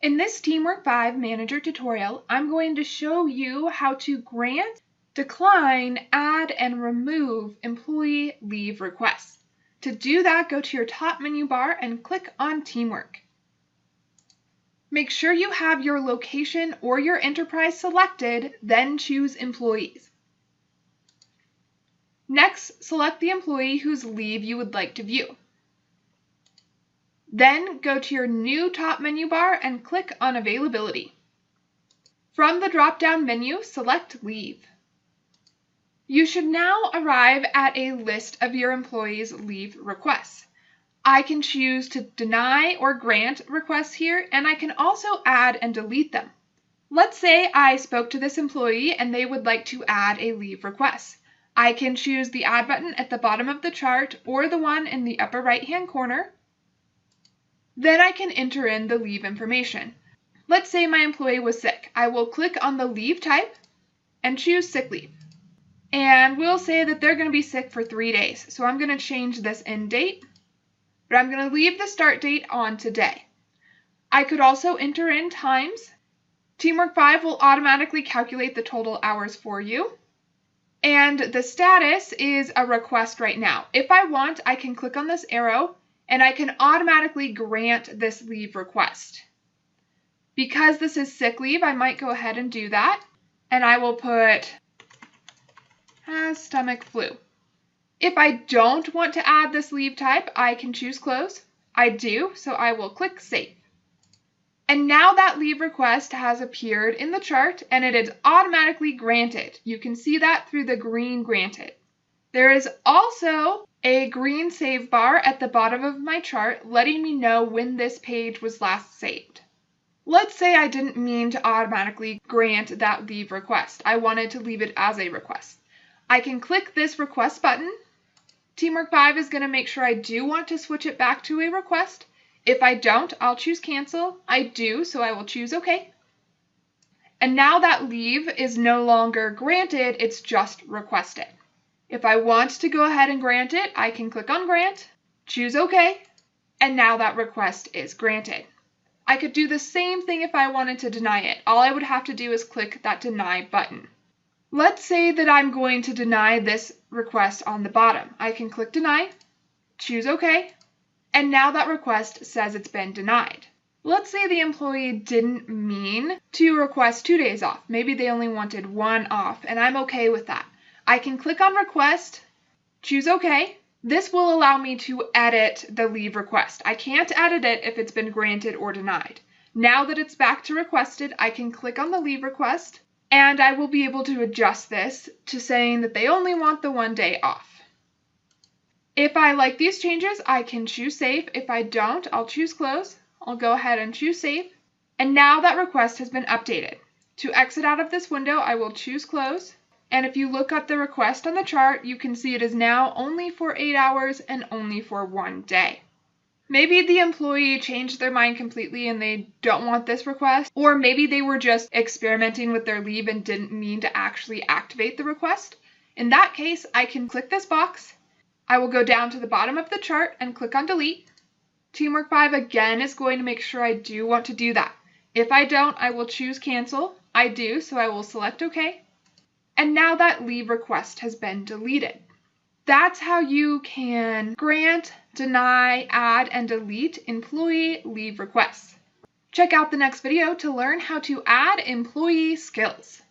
In this TeamWork 5 Manager tutorial, I'm going to show you how to grant, decline, add, and remove employee leave requests. To do that, go to your top menu bar and click on TeamWork. Make sure you have your location or your enterprise selected, then choose Employees. Next, select the employee whose leave you would like to view. Then go to your new top menu bar and click on Availability. From the drop-down menu, select Leave. You should now arrive at a list of your employees' leave requests. I can choose to deny or grant requests here, and I can also add and delete them. Let's say I spoke to this employee and they would like to add a leave request. I can choose the Add button at the bottom of the chart or the one in the upper right-hand corner. Then I can enter in the leave information. Let's say my employee was sick. I will click on the leave type and choose sick leave. And we'll say that they're going to be sick for 3 days. So I'm going to change this end date, but I'm going to leave the start date on today. I could also enter in times. TeamWork 5 will automatically calculate the total hours for you. And the status is a request right now. If I want, I can click on this arrow and I can automatically grant this leave request. Because this is sick leave, I might go ahead and do that. And I will put has stomach flu. If I don't want to add this leave type, I can choose close. I do, so I will click save. And now that leave request has appeared in the chart and it is automatically granted. You can see that through the green granted. There is also a green save bar at the bottom of my chart letting me know when this page was last saved. Let's say I didn't mean to automatically grant that leave request. I wanted to leave it as a request. I can click this request button. TeamWork 5 is going to make sure I do want to switch it back to a request. If I don't, I'll choose cancel. I do, so I will choose OK. And now that leave is no longer granted, it's just requested. If I want to go ahead and grant it, I can click on Grant, choose OK, and now that request is granted. I could do the same thing if I wanted to deny it. All I would have to do is click that Deny button. Let's say that I'm going to deny this request on the bottom. I can click Deny, choose OK, and now that request says it's been denied. Let's say the employee didn't mean to request 2 days off. Maybe they only wanted 1 off, and I'm okay with that. I can click on Request, choose OK. This will allow me to edit the leave request. I can't edit it if it's been granted or denied. Now that it's back to requested, I can click on the leave request, and I will be able to adjust this to saying that they only want the 1 day off. If I like these changes, I can choose Save. If I don't, I'll choose Close. I'll go ahead and choose Save. And now that request has been updated. To exit out of this window, I will choose Close. And if you look at the request on the chart, you can see it is now only for 8 hours and only for 1 day. Maybe the employee changed their mind completely and they don't want this request, or maybe they were just experimenting with their leave and didn't mean to actually activate the request. In that case, I can click this box. I will go down to the bottom of the chart and click on Delete. TeamWork 5 again is going to make sure I do want to do that. If I don't, I will choose Cancel. I do, so I will select OK. And now that leave request has been deleted. That's how you can grant, deny, add, and delete employee leave requests. Check out the next video to learn how to add employee skills.